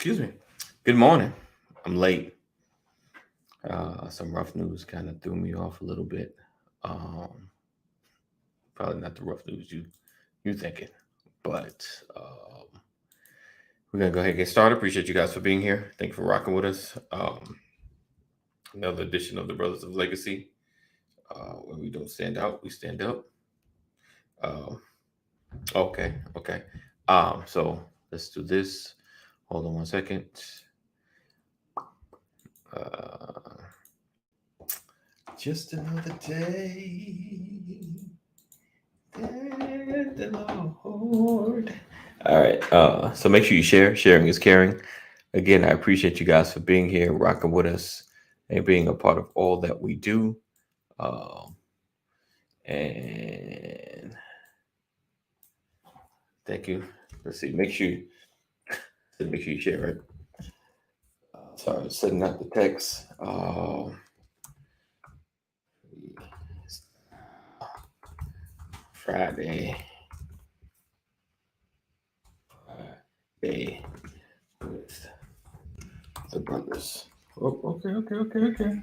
Excuse me. Good morning. I'm late. Some rough news kind of threw me off a little bit. Um, Probably not the rough news you thinking, but we're gonna go ahead and get started. Appreciate you guys for being here. Thank you for rocking with us. Another edition of the Brothers of Legacy, where we don't stand out, we stand up. Um, okay. So let's do this. Hold on one second. Uh, just another day. Thank the Lord. All right. So make sure you share. Sharing is caring. Again, I appreciate you guys for being here, rocking with us, and being a part of all that we do. Um, and thank you. Let's see. Make sure you share it. Sorry, sending out the text. Friday. Friday with the brothers. Oh, okay.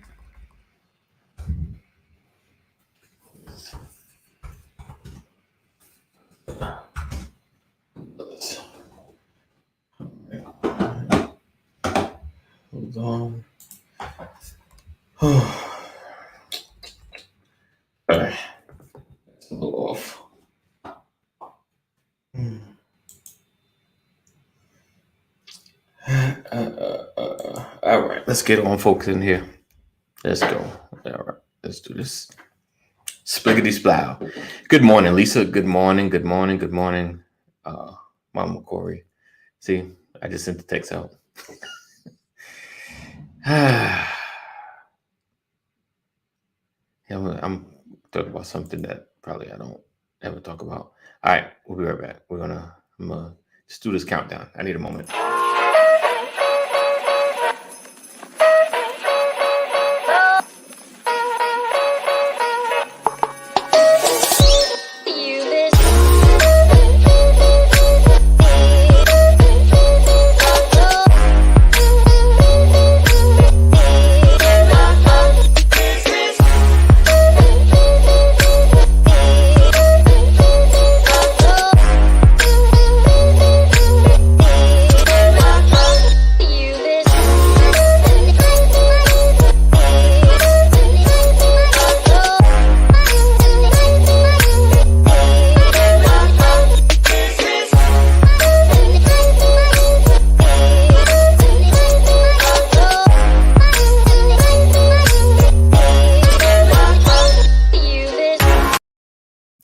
Hold on. All right. That's a little off. All right. Let's get on folks in here. Let's go. All right. Let's do this. Spliggity splow. Good morning, Lisa. Good morning. Good morning. Good morning, Mama Corey. See, I just sent the text out. Yeah, I'm talking about something that probably I don't ever talk about. All right, we'll be right back. I'm gonna just do this countdown. I need a moment.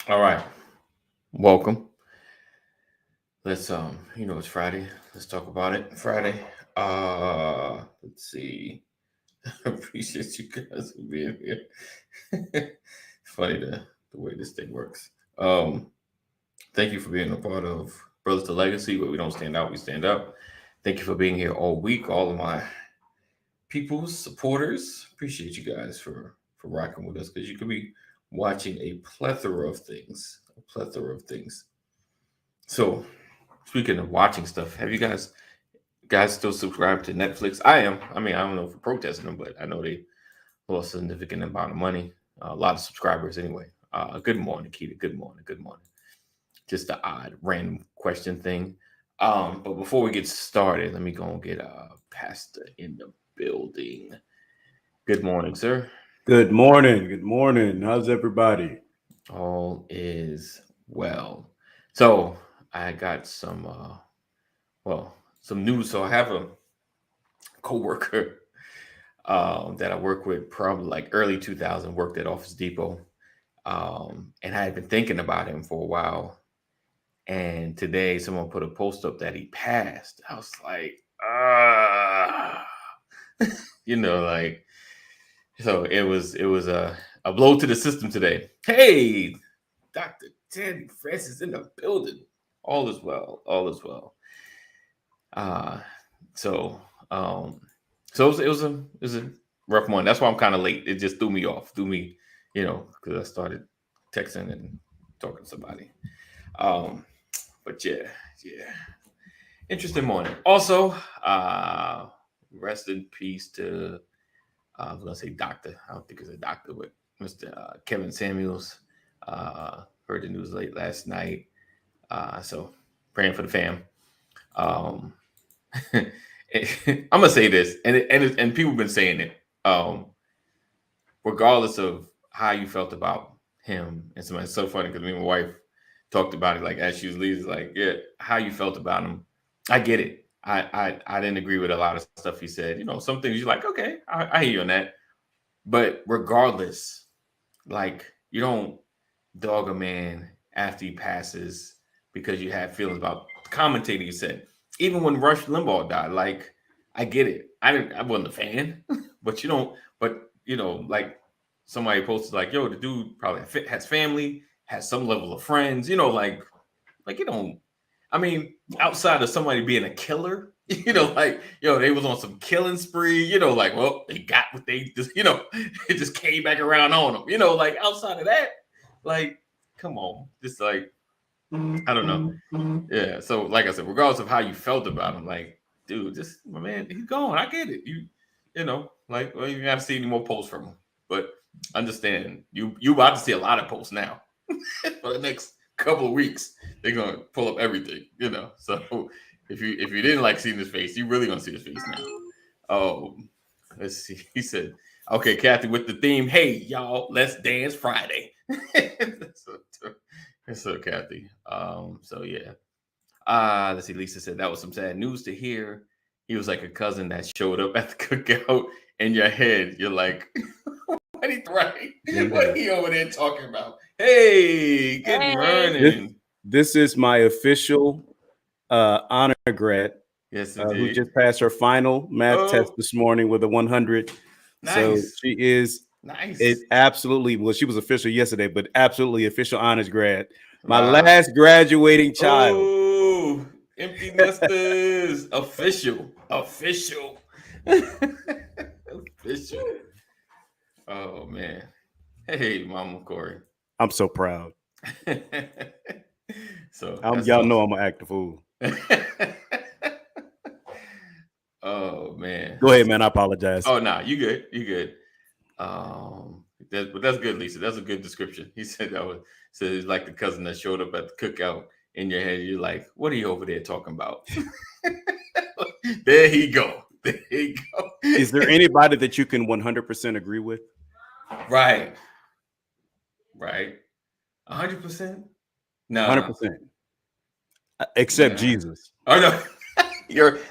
All right, welcome. Let's it's Friday. Let's talk about it. Friday. Let's see. I appreciate you guys for being here. Funny the way this thing works. Thank you for being a part of Brothers to Legacy, where we don't stand out, we stand up. Thank you for being here all week, all of my people's supporters. Appreciate you guys for rocking with us because you could be watching a plethora of things. A plethora of things. So speaking of watching stuff, have you guys still subscribe to Netflix? I am. I mean, I don't know if we're protesting them, but I know they lost a significant amount of money. A lot of subscribers anyway. Good morning, Keita. Good morning. Good morning. Just an odd random question thing. But before we get started, let me go and get Pastor in the building. Good morning, sir. Good morning. Good morning. How's everybody? All is well. So I got some news. So I have a coworker that I work with, probably like early 2000, worked at Office Depot, and I had been thinking about him for a while. And today, someone put a post up that he passed. I was like, like so it was a blow to the system today. Hey, Dr. Teddy Francis in the building. All is well. All is well. Uh so um it was a rough one. That's why I'm kind of late. It just threw me off. Threw me, because I started texting and talking to somebody. Um but yeah. interesting morning. Also, rest in peace to I was gonna say doctor. I don't think it's a doctor, but Mr. Kevin Samuels. Heard the news late last night. So praying for the fam. Um, I'm gonna say this, and people have been saying it. Regardless of how you felt about him, and somebody, it's so funny because me and my wife talked about it like as she was leaving, like, yeah, how you felt about him. I get it. I didn't agree with a lot of stuff he said. Some things you're like, okay, I hear you on that. But regardless, like, you don't dog a man after he passes because you have feelings about the commentator you said. Even when Rush Limbaugh died, like, I get it. I wasn't a fan, but you don't. But like somebody posted like, "Yo, the dude probably has family, has some level of friends." Like you don't. I mean, outside of somebody being a killer, like they was on some killing spree. Like, well, they got what they just, it just came back around on them. Like outside of that, like, come on, just like I don't know. Yeah. So, like I said, regardless of how you felt about him, like, dude, just my man, he's gone. I get it. Like, well, you have to see any more posts from him, but understand you about to see a lot of posts now for the next couple of weeks. They're gonna pull up everything. So if you didn't like seeing his face, you really gonna see his face now. Oh, let's see. He said, "Okay, Kathy, with the theme. Hey, y'all, let's dance Friday." so Kathy. So yeah. Let's see. Lisa said that was some sad news to hear. He was like a cousin that showed up at the cookout. In your head, you're like, what he right? What he over there talking about? Hey, good morning. This is my official honor grad. Yes, Who indeed. just passed her final math test this morning with a 100. Nice. So she is nice. It absolutely, well, she was official yesterday, but absolutely official honors grad. My last graduating child. Oh, empty nesters. Official. Official. Oh, man. Hey, Mama Corey. I'm so proud. So y'all know I'm an active fool. Oh, man. Go ahead, man. I apologize. Oh, no, you good. You good. But that's good, Lisa. That's a good description. He said it's like the cousin that showed up at the cookout. In your head, you're like, what are you over there talking about? There he go. There he go. Is there anybody that you can 100% agree with? Right. 100%? No. 100%. Except Jesus. Oh, no.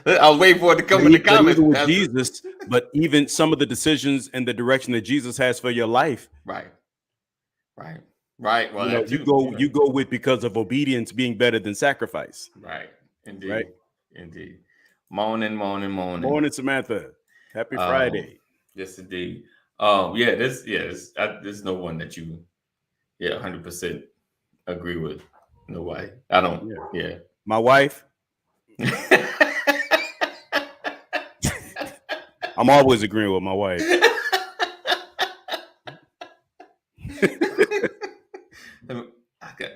I was waiting for it to come in the comments. Even with Jesus, but even some of the decisions and the direction that Jesus has for your life. Right. Well, you go with because of obedience being better than sacrifice. Right. Indeed. Right. Indeed. Morning. Morning, Samantha. Happy Friday. Yes, indeed. There's no one that you 100% agree with. No way. I don't. Yeah. My wife. I'm always agreeing with my wife.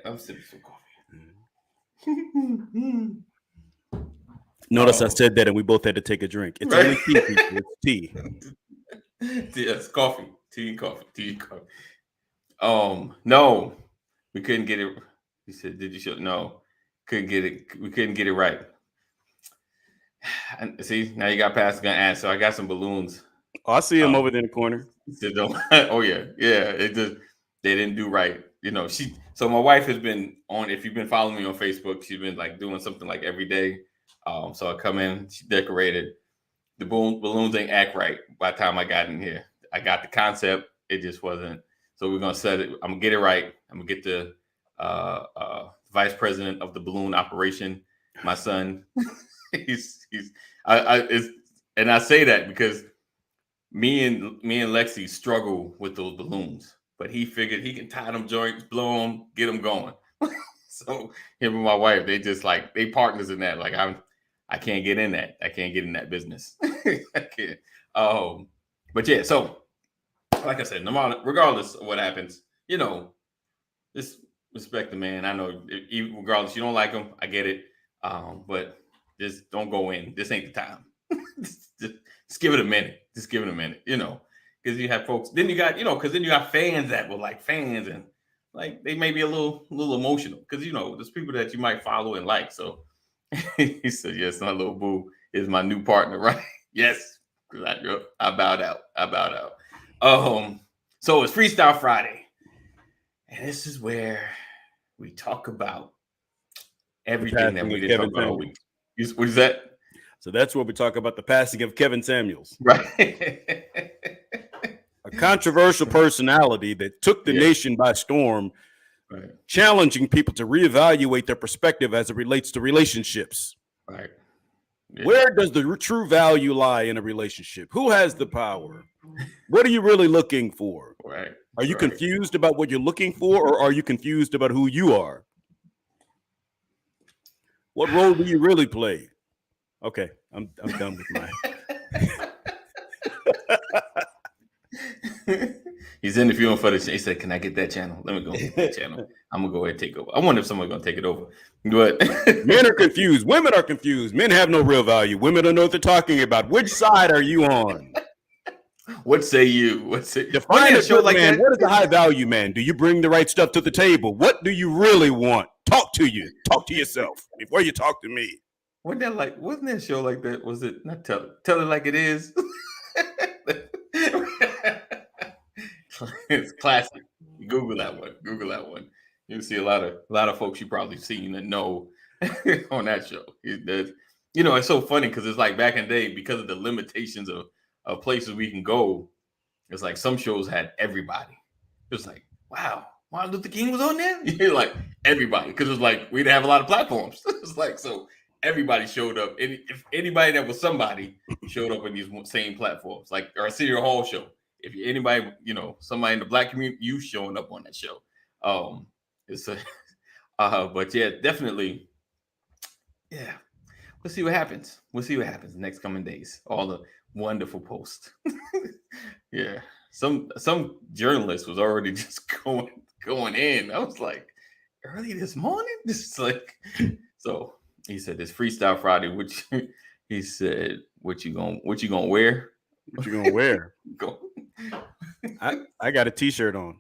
I'm sipping some coffee. Notice I said that and we both had to take a drink. It's only tea, people. It's tea. Yes, coffee. Tea and coffee. No. We couldn't get it. He said, did you show? No. Couldn't get it. We couldn't get it right. And see, now you got Pastor gonna ask. So I got some balloons. Oh, I see him over there in the corner. Oh yeah. It just they didn't do right. So my wife has been on. If you've been following me on Facebook, she's been like doing something like every day. So I come in, she decorated. The balloons ain't act right by the time I got in here. I got the concept. It just wasn't. So we're gonna set it. I'm gonna get it right. I'm gonna get the vice president of the balloon operation, my son. And I say that because me and Lexi struggle with those balloons, but he figured he can tie them joints, blow them, get them going. So him and my wife, they just like they partners in that. Like I can't get in that. I can't get in that business. I can't. But yeah. So like I said, no matter, regardless of what happens, just respect the man. I know, regardless, you don't like him. I get it. But Just don't go in. This ain't the time. just give it a minute. Just give it a minute. Because you have folks. Then you got because then you got fans that were like fans and like they may be a little emotional because there's people that you might follow and like. So he said, "Yes, my little boo is my new partner, right?" Yes, I bowed out. So it's Freestyle Friday, and this is where we talk about everything that we didn't talk about all week. What is that? So that's where we talk about the passing of Kevin Samuels, right? A controversial personality that took the nation by storm, right. Challenging people to reevaluate their perspective as it relates to relationships. Right. Yeah. Where does the true value lie in a relationship? Who has the power? What are you really looking for? Right. Are you confused about what you're looking for, or are you confused about who you are? What role do you really play? Okay, I'm done with mine. He's interviewing for the. He said, "Can I get that channel? Let me go get that channel. I'm gonna go ahead and take over." I wonder if someone's gonna take it over. But men are confused. Women are confused. Men have no real value. Women don't know what they're talking about. Which side are you on? What say you? Define a show like man. What is a high value man? Do you bring the right stuff to the table? What do you really want? Talk to you. Talk to yourself before you talk to me. Wasn't that a show like that? Was it not Tell It Like It Is? It's classic. Google that one. You'll see a lot of folks you probably seen and know on that show. It's so funny because it's like back in the day, because of the limitations of places we can go, it's like some shows had everybody. It was like, wow, Martin Luther King was on there? You're like, everybody. Because it was like, we didn't have a lot of platforms. It's like, so everybody showed up. If anybody that was somebody showed up in these same platforms, like our City Hall show. If anybody, somebody in the Black community, you showing up on that show. But yeah, definitely. Yeah. We'll see what happens. The next coming days. All the wonderful posts. Yeah. Some journalist was already just going in. I was like, early this morning? This is like, so he said this Freestyle Friday, which he said, what you gonna wear? What you gonna wear? Go. I got a t-shirt on.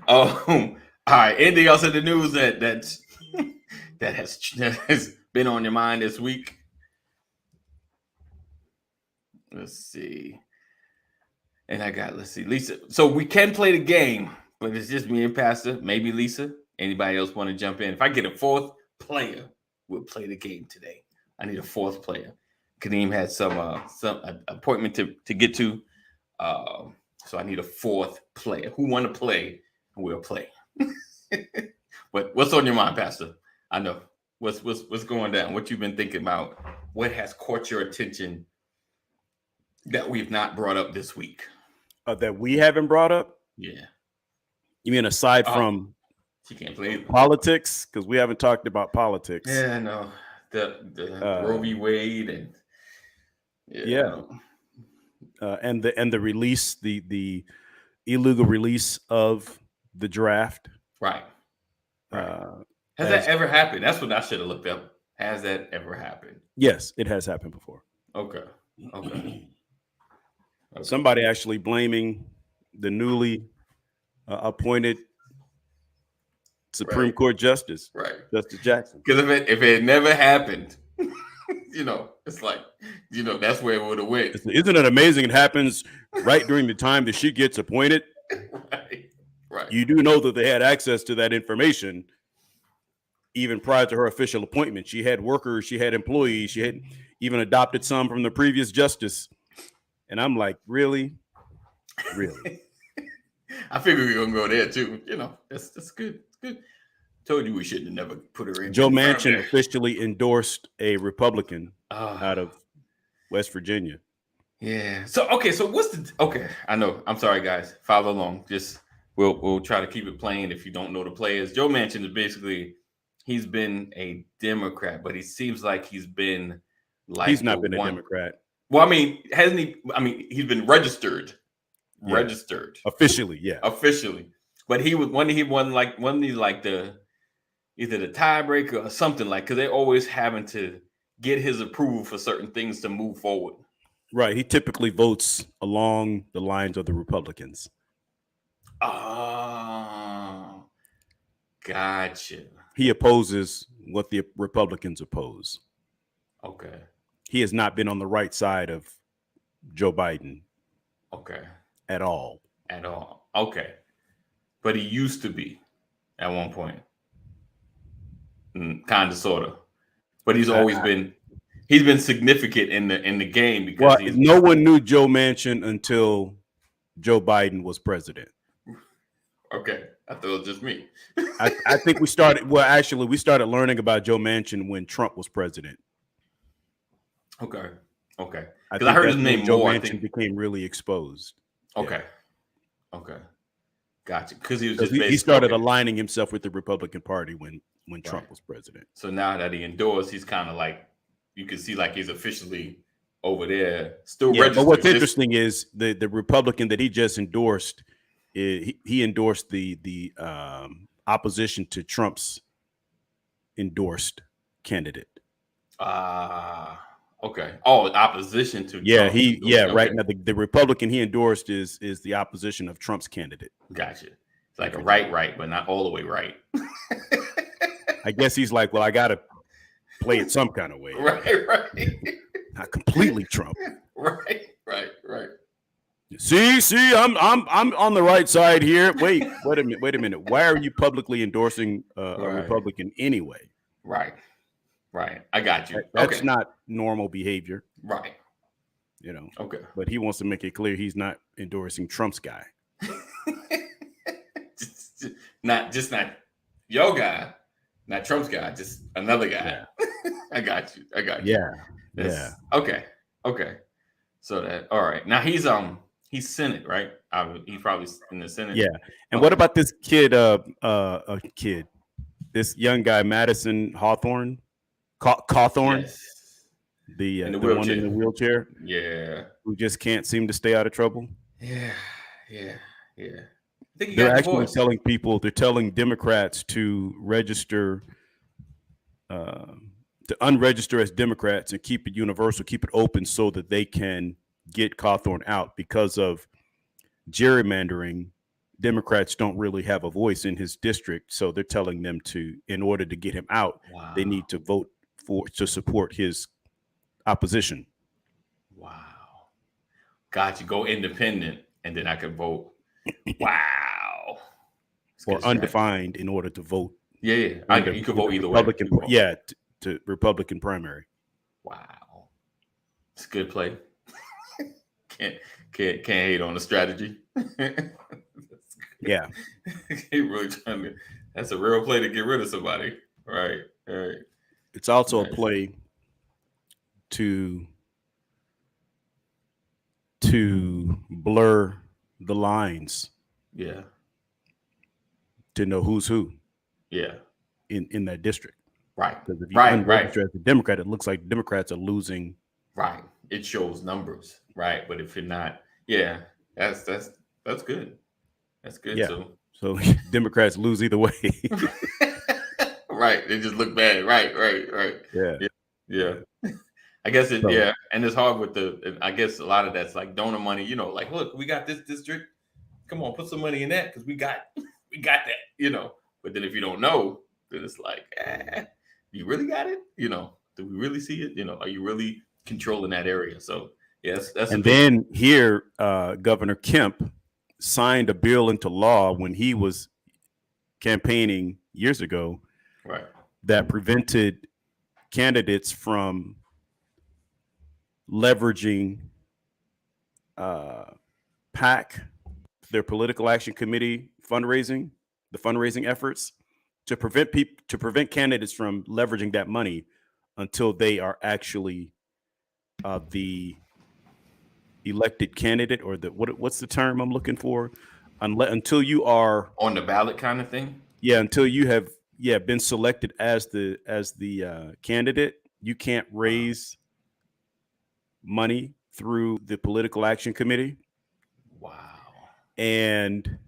All right. Anything else in the news that has been on your mind this week? Let's see. And let's see, Lisa. So we can play the game, but it's just me and Pastor. Maybe Lisa. Anybody else want to jump in? If I get a fourth player, we'll play the game today. I need a fourth player. Kadeem had some appointment to get to. So I need a fourth player. Who want to play? We'll play. But what's on your mind, Pastor? I know. What's going down? What you've been thinking about? What has caught your attention that we've not brought up this week? That we haven't brought up? Yeah. You mean aside from she can't play politics? Because we haven't talked about politics. Yeah, no. The Roe v. Wade and and the release, the illegal release of the draft. Right. Has that ever happened? That's what I should have looked up. Has that ever happened? Yes, it has happened before. Okay. Somebody actually blaming the newly appointed Supreme Court Justice, Justice Jackson. Because if it never happened, it's like, that's where it would have went. Isn't it amazing? It happens right during the time that she gets appointed. Right. You do know that they had access to that information even prior to her official appointment. She had workers, she had employees, she had even adopted some from the previous justice. And I'm like, really? I figured we were going to go there too. That's good. It's good. Told you we shouldn't have never put her in. Joe Manchin officially endorsed a Republican out of West Virginia. Yeah. So I know. I'm sorry, guys. Follow along. Just we'll try to keep it plain if you don't know the players. Joe Manchin is basically, he's been a Democrat, but he seems like he's been like he's not been a Democrat. Well, I mean, hasn't he? I mean, he's been registered. Officially, yeah. Officially. But he was when he won like the either the tiebreaker or something like because they're always having to get his approval for certain things to move forward. Right. He typically votes along the lines of the Republicans. Oh, gotcha. He opposes what the Republicans oppose. Okay. He has not been on the right side of Joe Biden. Okay. At all. At all. Okay. But he used to be at one point. Kind of, sort of. But he's always been significant in the game because no one knew Joe Manchin until Joe Biden was president. Okay. I thought it was just me. I think we started learning about Joe Manchin when Trump was president. Okay. Okay. Because I heard his name Joe more. Manchin became really exposed. Okay. Yeah. Okay. Gotcha. Because he started aligning himself with the Republican Party when Trump was president. So now that he endorsed, he's kind of like, you can see like he's officially over there, still registered. But what's interesting is the Republican that he just endorsed, he endorsed the opposition to Trump's endorsed candidate. Okay. Oh, opposition to Trump. Okay. Right now the Republican he endorsed is the opposition of Trump's candidate. Gotcha. It's like a right, but not all the way right. I guess he's like, well, I gotta play it some kind of way. Right. Not completely Trump. Right. See, I'm on the right side here. Wait a minute. Why are you publicly endorsing a Republican anyway? Right. I got you. That's not normal behavior. Right. Okay. But he wants to make it clear he's not endorsing Trump's guy. not your guy, not Trump's guy, just another guy. Yeah. I got you. Yeah. Okay. So that all right. Now he's Senate, right? He's probably in the Senate. Yeah. And what about this kid? This young guy, Madison Cawthorn. Yes. The one in the wheelchair. Yeah. Who just can't seem to stay out of trouble. Yeah. They're actually telling Democrats to register, to unregister as Democrats and keep it universal, keep it open so that they can get Cawthorn out because of gerrymandering. Democrats don't really have a voice in his district. So they're telling them in order to get him out, they need to vote to support his opposition. Wow. Got you. Go independent and then I can vote. Wow. Or undefined in order to vote. Yeah. You could vote either way. To Republican primary. Wow. It's a good play. Can't hate on the strategy. Yeah. He really trying to. That's a real play to get rid of somebody. Right. It's also a play to blur the lines. Yeah. To know who's who. Yeah. In that district. Right. Because if you unregister as a Democrat, it looks like Democrats are losing. Right. It shows numbers. Right. But if you're not, that's good. That's good. Yeah. So Democrats lose either way. Right. They just look bad. Right. Yeah. I guess and it's hard with I guess a lot of that's like donor money, like, look, we got this district. Come on, put some money in that because we got that, But then if you don't know, then it's like, you really got it? Do we really see it? Are you really controlling that area? So yes, that's and then here, Governor Kemp signed a bill into law when he was campaigning years ago, right, that prevented candidates from leveraging PAC, their political action committee fundraising, the fundraising efforts, to prevent candidates from leveraging that money until they are actually the elected candidate, or what's the term I'm looking for? Until you are on the ballot kind of thing. Yeah, until you have been selected as the candidate, you can't raise money through the political action committee. Wow. And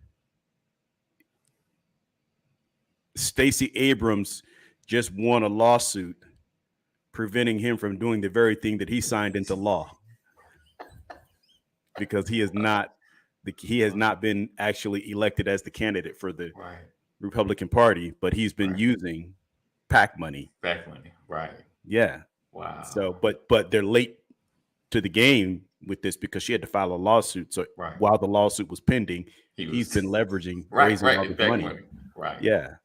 Stacey Abrams just won a lawsuit preventing him from doing the very thing that he signed into law, because he has not been actually elected as the candidate for the Right. Republican Party, but he's been Right. using PAC money. Back money. Right. Yeah. Wow. So, but they're late to the game with this because she had to file a lawsuit. So Right. while the lawsuit was pending, he's been leveraging, raising all this money. Right. Yeah.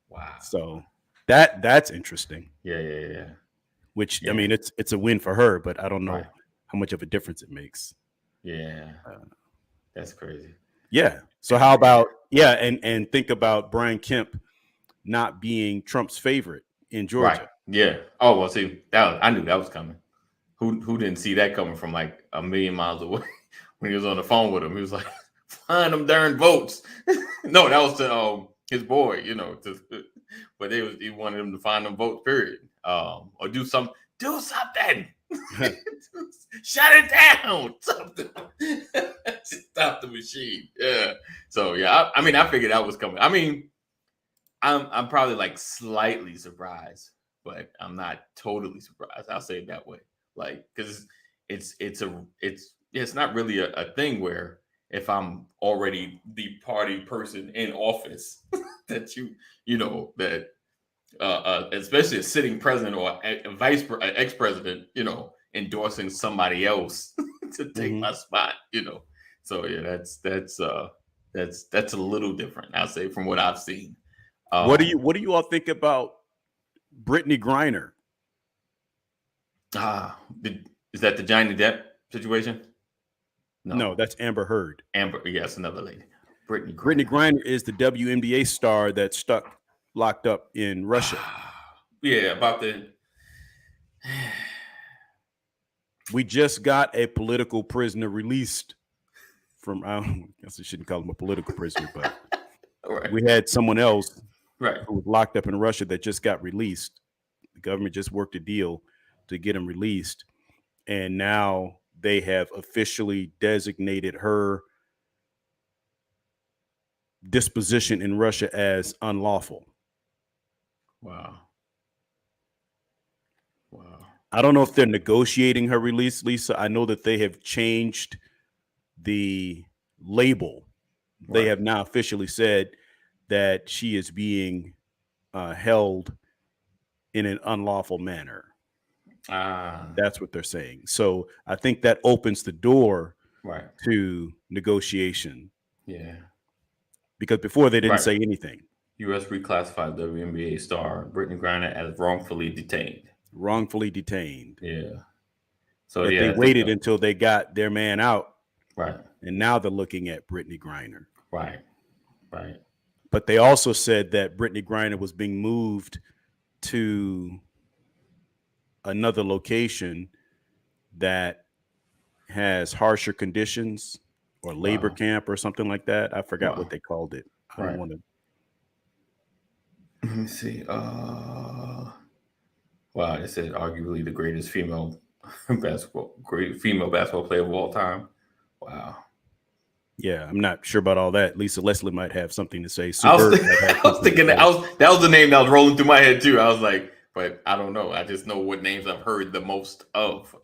Wow. So that's interesting. Yeah. Which, I mean, it's a win for her, but I don't know how much of a difference it makes. Yeah. That's crazy. Yeah. So how about and think about Brian Kemp not being Trump's favorite in Georgia. Right. Yeah. Oh well, see, I knew that was coming. Who didn't see that coming from like a million miles away? When he was on the phone with him, he was like, "Find them darn votes." No, that was to his boy, but he wanted him to find them votes. Period. Or do something. Shut it down. Something. Stop the machine. Yeah. So yeah, I mean, I figured that was coming. I mean, I'm probably like slightly surprised, but I'm not totally surprised. I'll say it that way. Like, because it's not really a thing where if I'm already the party person in office that that especially a sitting president or a ex-president, endorsing somebody else to take my spot, So yeah, that's a little different, I'll say, from what I've seen. What do you all think about Brittany Griner? Is that the Johnny Depp situation? No, that's Amber Heard. Yes, another lady. Brittany Griner is the WNBA star that's locked up in Russia. Yeah, about the. We just got a political prisoner released from. I guess I shouldn't call him a political prisoner, but we had someone else who was locked up in Russia that just got released. The government just worked a deal to get him released, and now they have officially designated her disposition in Russia as unlawful. Wow. I don't know if they're negotiating her release, Lisa. I know that they have changed the label. They have now officially said that she is being held in an unlawful manner. That's what they're saying. So I think that opens the door to negotiation. Yeah. Because before they didn't say anything. U.S. reclassified WNBA star Brittany Griner as wrongfully detained. Yeah. So they waited until they got their man out. Right. And now they're looking at Brittany Griner. Right. But they also said that Brittany Griner was being moved to another location that has harsher conditions or labor camp or something like that. I forgot what they called it. I don't want to. Let me see. Wow, it said arguably the greatest female basketball player of all time. Wow. Yeah, I'm not sure about all that. Lisa Leslie might have something to say. I was thinking that was the name that was rolling through my head too. I was like, but I don't know. I just know what names I've heard the most of.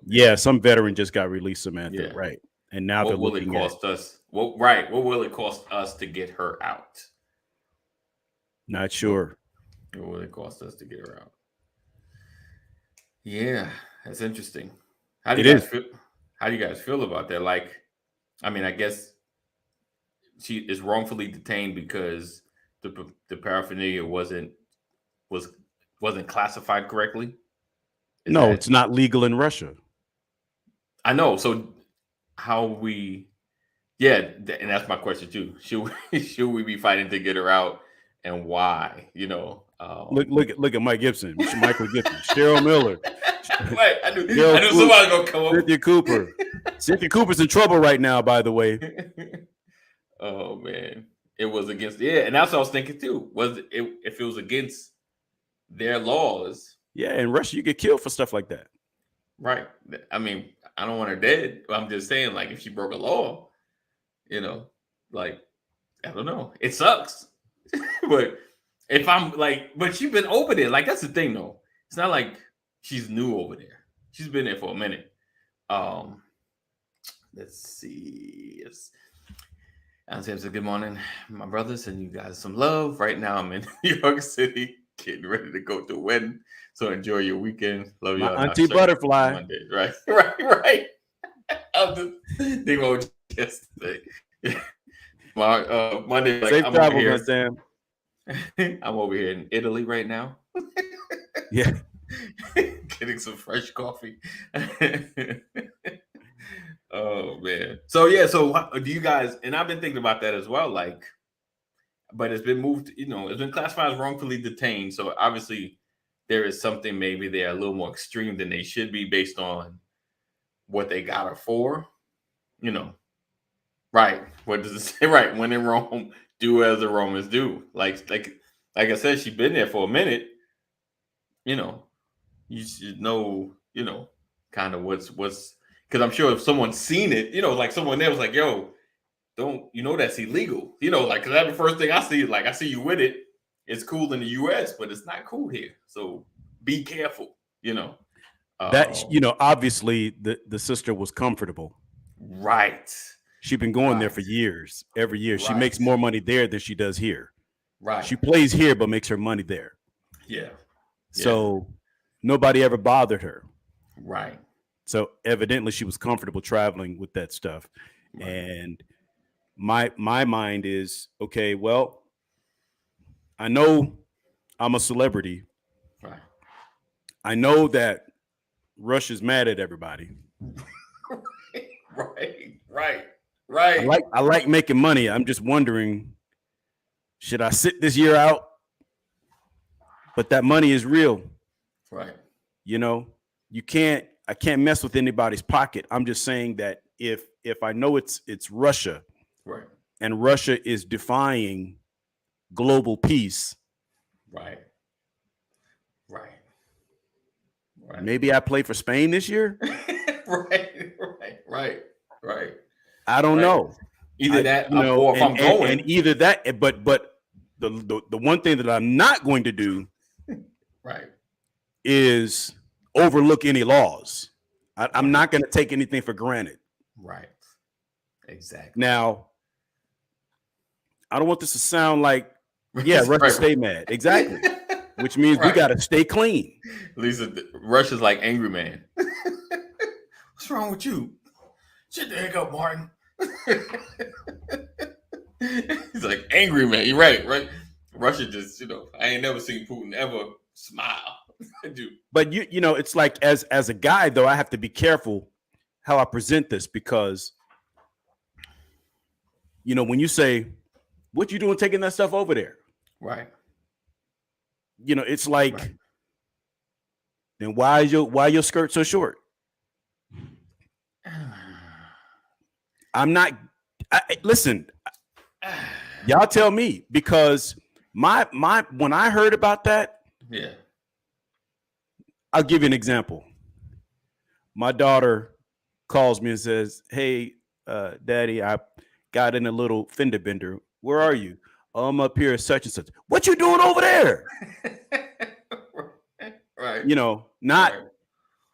Yeah, some veteran just got released, Samantha. Right, and now what will it cost us? What will it cost us to get her out? Not sure. What will it cost us to get her out? Yeah, that's interesting. How do you guys feel about that? Like, I mean, I guess she is wrongfully detained because the paraphernalia wasn't classified correctly. It's not legal in Russia. I know. So how we? Yeah, and that's my question too. Should we be fighting to get her out, and why? Look at Mike Gibson, Michael Gibson, Cheryl Miller. Right, I knew somebody was gonna come up. Cynthia Cooper. Cynthia Cooper's in trouble right now, by the way. Oh man, it was against and that's what I was thinking too. If it was against their laws? Yeah, in Russia you get killed for stuff like that. Right. I mean, I don't want her dead. I'm just saying, like, if she broke a law, like, I don't know. It sucks. But if I'm like, but she's been over there. Like that's the thing though. It's not like she's new over there. She's been there for a minute. Um, let's see. It's Alan says good morning, my brothers, and you guys some love. Right now I'm in New York City, getting ready to go to a wedding. So enjoy your weekend. Love My y'all. auntie butterfly. Monday. Right, right. I'm just thinking about yesterday. My Monday, like Safe I'm over travels, here. Aunt Sam. I'm over here in Italy right now. Yeah. Getting some fresh coffee. Oh man. So yeah, so do you guys, and I've been thinking about that as well, like, but it's been moved, it's been classified as wrongfully detained. So obviously there is something, maybe they're a little more extreme than they should be based on what they got her for, you know. Right. What does it say? Right. When in Rome, do as the Romans do. Like I said, she's been there for a minute. You know, you should know, kind of what's because I'm sure if someone's seen it, like someone there was like, yo, don't that's illegal. Like cause that's the first thing I see, like I see you with it. It's cool in the US, but it's not cool here. So be careful, That obviously the sister was comfortable. Right. She's been going there for years. Every year. She makes more money there than she does here. Right. She plays here, but makes her money there. Yeah. So nobody ever bothered her. Right. So evidently she was comfortable traveling with that stuff. Right. And my mind is, okay, well, I know I'm a celebrity. Right. I know that Russia's mad at everybody. Right. I like making money. I'm just wondering, should I sit this year out? But that money is real. Right. I can't mess with anybody's pocket. I'm just saying that if I know it's Russia, right, and Russia is defying global peace, right. Maybe I play for Spain this year. Right. I don't know. Either that, or if I'm going, and either that. But the one thing that I'm not going to do, right, is overlook any laws. I'm not going to take anything for granted. Right. Exactly. Now, I don't want this to sound like, Russia stay mad. Exactly. Which means we got to stay clean. Lisa, Russia's like angry man. What's wrong with you? Shut the heck up, Martin. He's like angry man. You're right. Russia just, I ain't never seen Putin ever smile. But it's like as a guy though, I have to be careful how I present this because when you say, what you doing taking that stuff over there? Right. It's like, then why your skirt so short? Listen, y'all tell me, because my when I heard about that, I'll give you an example. My daughter calls me and says, hey, Daddy, I got in a little fender bender. Where are you? Oh, I'm up here at such and such. What you doing over there? Right. Not,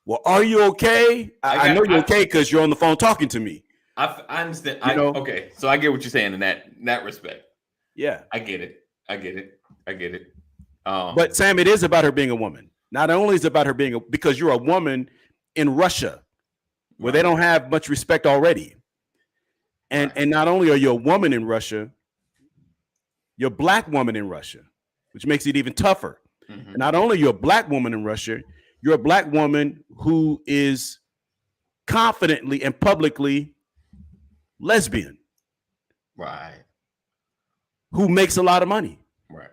well, are you okay? I know you're okay because you're on the phone talking to me. I understand. Okay, so I get what you're saying in that respect. Yeah. I get it. But Sam, it is about her being a woman. Not only is it about her being because you're a woman in Russia where they don't have much respect already. And not only are you a woman in Russia, you're a black woman in Russia, which makes it even tougher. Mm-hmm. Not only you're a black woman in Russia, you're a black woman who is confidently and publicly lesbian. Right. Who makes a lot of money. Right.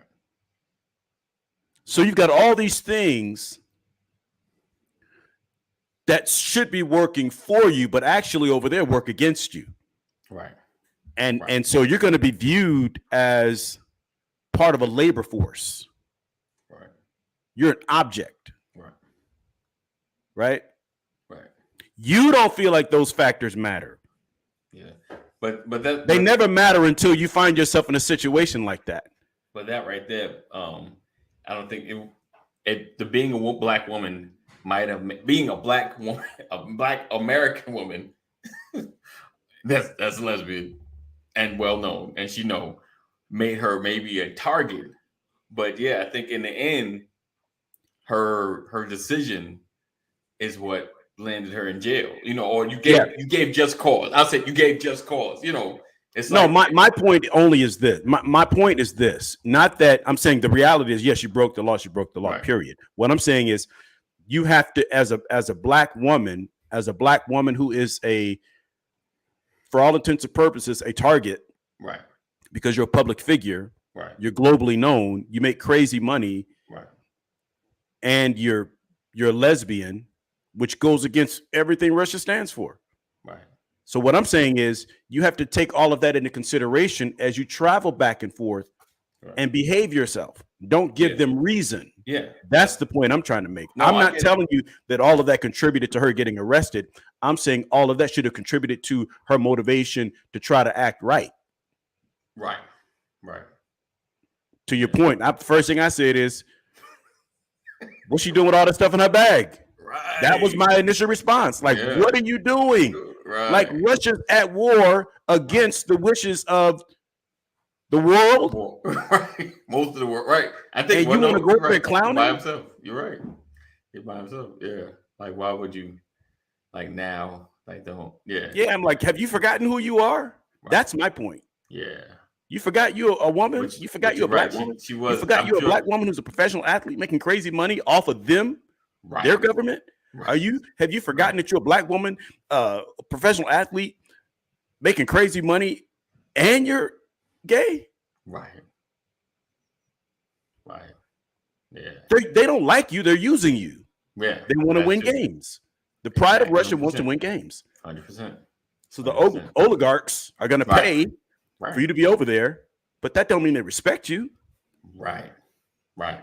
So you've got all these things that should be working for you, but actually over there work against you. Right. And so you're going to be viewed as part of a labor force. Right. You're an object. Right. You don't feel like those factors matter. Yeah. but that They never matter until you find yourself in a situation like that. But that right there, I don't think the being a black woman might have being a black woman, a black American woman. that's lesbian and well known, and she made her maybe a target. But yeah, I think in the end, her decision is what landed her in jail. Or you gave just cause. I said you gave just cause. It's no, like my point only is this. My point is this. Not that I'm saying the reality is, yes, she broke the law. She broke the law, right. period. What I'm saying is you have to, as a black woman who is for all intents and purposes, a target. Right. Because you're a public figure. Right. You're globally known. You make crazy money. Right. And you're a lesbian, which goes against everything Russia stands for. Right. So what I'm saying is you have to take all of that into consideration as you travel back and forth and behave yourself. Don't give them reason. Yeah. That's the point I'm trying to make. No, I'm not telling you that all of that contributed to her getting arrested. I'm saying all of that should have contributed to her motivation to try to act right. Right. Right. To your point, first thing I said is, what's she doing with all that stuff in her bag? Right. That was my initial response. Like, what are you doing? Right. Like, Russia's at war against the wishes of the world. Right. Most of the world. Right. I think you want to go there clowning by himself. You're right. He's by himself. Yeah. Like, why would you? Like now, like don't. Yeah. Yeah. I'm like, have you forgotten who you are? Right. That's my point. Yeah. You forgot you're a woman. You forgot you're a black woman. She was. You forgot you're a black woman who's a professional athlete making crazy money off of them, their government. Right. Have you forgotten that you're a black woman, a professional athlete making crazy money, and you're gay? Right. Right. Yeah. They don't like you. They're using you. Yeah. They want to win games. The pride of Russia wants to win games. 100%. So the oligarchs are going to pay for you to be over there, but that don't mean they respect you. Right. Right.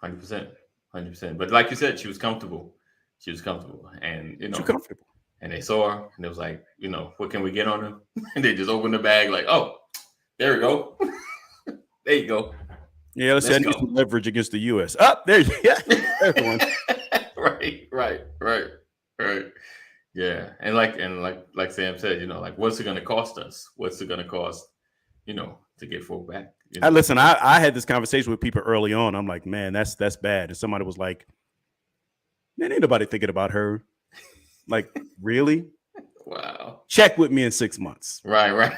100%. 100%. But like you said, she was comfortable. And she was comfortable. And they saw her and it was like, what can we get on her? And they just opened the bag like, oh, there we go. There you go. Yeah, let's say some leverage against the US. Up there. Yeah. There's one. Right. Yeah. And like Sam said, like what's it gonna cost us? What's it gonna cost, to get folk back? Listen, I had this conversation with people early on. I'm like, man, that's bad. And somebody was like, man, ain't nobody thinking about her. Like, really? Wow. Check with me in 6 months. Right. Right.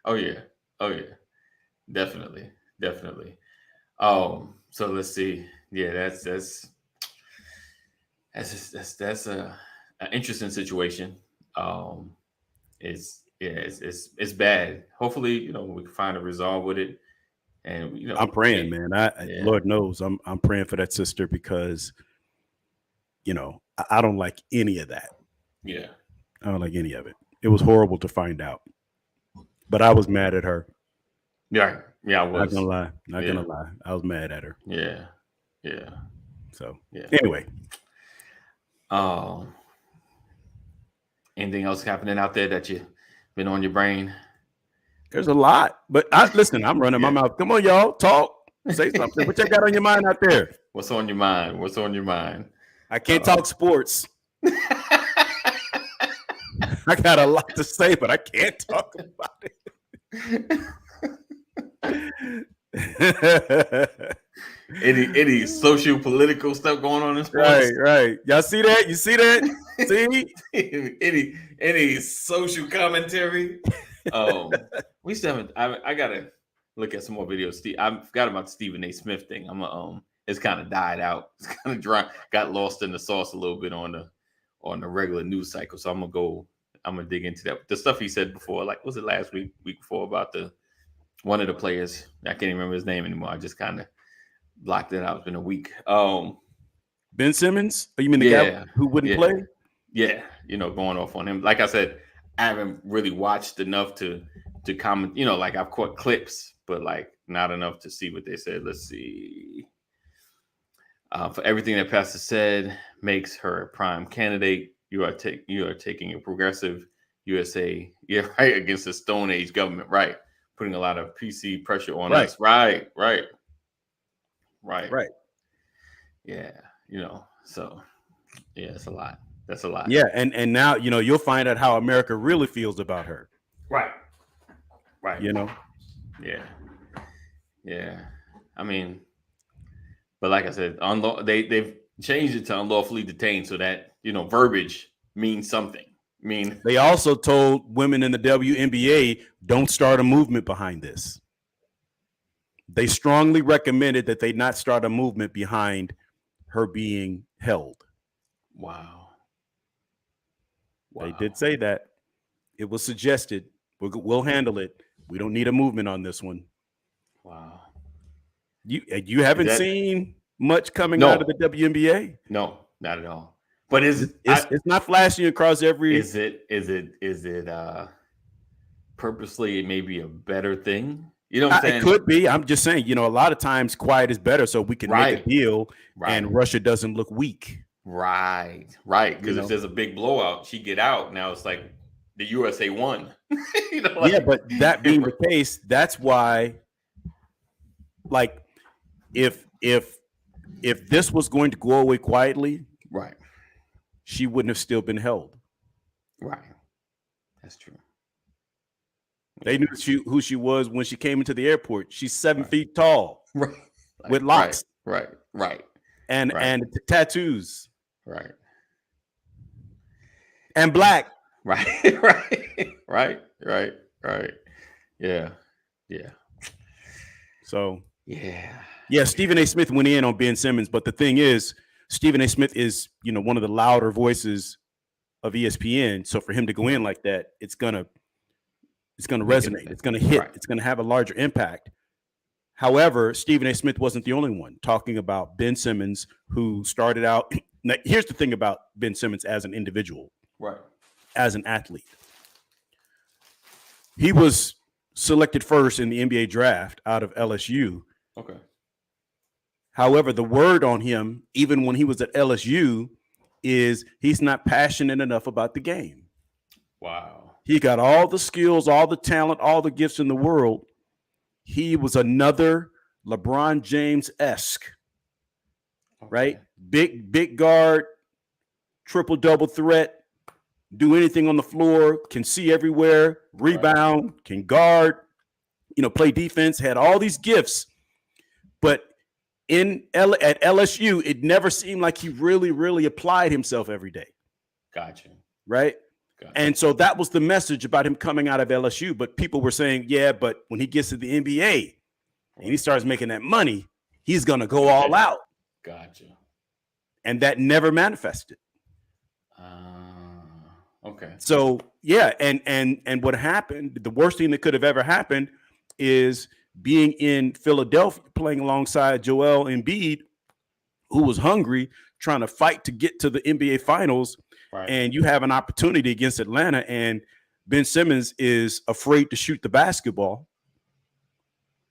Oh yeah. Definitely. So let's see. Yeah, that's an interesting situation. It's bad. Hopefully, we can find a resolve with it. And I'm praying, man. Lord knows I'm praying for that sister because I don't like any of that. Yeah. I don't like any of it. It was horrible to find out. But I was mad at her. Yeah, I was. Not gonna lie. I was mad at her. Yeah. So anyway. Anything else happening out there that you've been on your brain? There's a lot, but listen, I'm running my mouth. Come on, y'all, talk, say something. What you got on your mind out there? What's on your mind? I can't talk sports. I got a lot to say, but I can't talk about it. Any social political stuff going on in sports? Right. Y'all see that? You see that? See? any social commentary? We still haven't. I gotta look at some more videos. I forgot about the Stephen A. Smith thing. It's kind of died out. It's kind of dry. Got lost in the sauce a little bit on the regular news cycle. So I'm gonna dig into that. The stuff he said before, like was it last week before about one of the players. I can't even remember his name anymore. I just kind of blocked it out. It's been a week. Ben Simmons? Oh, you mean the guy who wouldn't play? Yeah, going off on him. Like I said, I haven't really watched enough to comment. Like I've caught clips, but like not enough to see what they said. Let's see. For everything that Pastor said makes her a prime candidate. You are taking a progressive USA, yeah, right, against the Stone Age government, right, putting a lot of PC pressure on Right. us, right. Yeah, so yeah, it's a lot. That's a lot. Yeah, and now you'll find out how America really feels about her. Right. Yeah. Yeah. I mean, but like I said, they've changed it to unlawfully detained so that verbiage means something. I mean, They also told women in the WNBA, don't start a movement behind this. They strongly recommended that they not start a movement behind her being held. wow. They did say that. It was suggested. We'll handle it. We don't need a movement on this one. Wow. You haven't seen much coming out of the WNBA? No, not at all. But it's not flashing across every. Is it purposely maybe a better thing? You know what I'm saying? It could be. I'm just saying, a lot of times quiet is better so we can make a deal and Russia doesn't look weak. Right. Because if there's a big blowout, she get out. Now it's like the USA won. But that being the case, that's why, like, if this was going to go away quietly, right, she wouldn't have still been held. Right. That's true. They knew who she was when she came into the airport. She's 7 feet tall, right, with locks, right, and tattoos, right, and black, right. Yeah. So yeah. Stephen A. Smith went in on Ben Simmons, but the thing is, Stephen A. Smith is one of the louder voices of ESPN. So for him to go in like that, it's gonna resonate. It's gonna hit. Right. It's gonna have a larger impact. However, Stephen A. Smith wasn't the only one talking about Ben Simmons, who started out. Now, here's the thing about Ben Simmons as an individual, right? As an athlete, he was selected first in the NBA draft out of LSU. Okay. However, the word on him, even when he was at LSU, is he's not passionate enough about the game. Wow. He got all the skills, all the talent, all the gifts in the world. He was another LeBron James-esque, right? Big guard, triple-double threat, do anything on the floor, can see everywhere, rebound, can guard, play defense, had all these gifts. But at LSU, it never seemed like he really, really applied himself every day. Gotcha. Right? Gotcha. And so that was the message about him coming out of LSU. But people were saying, yeah, but when he gets to the NBA and he starts making that money, he's going to go all out. Gotcha. And that never manifested. Okay. So, yeah. And what happened, the worst thing that could have ever happened is being in Philadelphia, playing alongside Joel Embiid, who was hungry, trying to fight to get to the NBA Finals, and you have an opportunity against Atlanta, and Ben Simmons is afraid to shoot the basketball.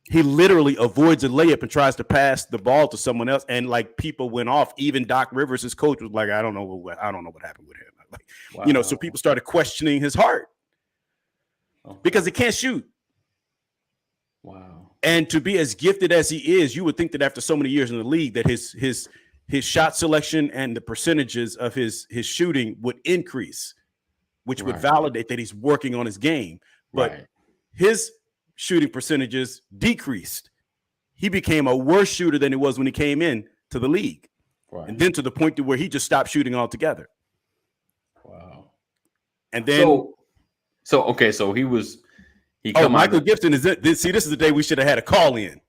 He literally avoids a layup and tries to pass the ball to someone else, and like people went off. Even Doc Rivers, his coach, was like, "I don't know what happened with him." Like, so people started questioning his heart because he can't shoot. Wow. And to be as gifted as he is, you would think that after so many years in the league that his shot selection and the percentages of his shooting would increase, which would validate that he's working on his game. But his shooting percentages decreased. He became a worse shooter than he was when he came in to the league. And then to the point to where he just stopped shooting altogether. Wow. And then so he Michael Gibson is it. See, this is the day we should have had a call in.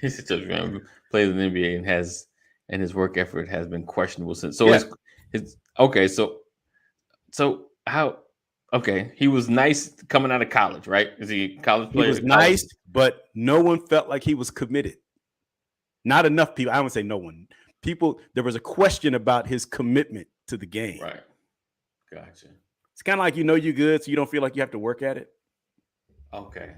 He's such a plays in the NBA and his work effort has been questionable since. So he was nice coming out of college, right? Is he a college player? He was nice, but no one felt like he was committed. Not enough people. I wouldn't say no one. People, there was a question about his commitment to the game. Right. Gotcha. It's kind of like you're good, so you don't feel like you have to work at it. Okay.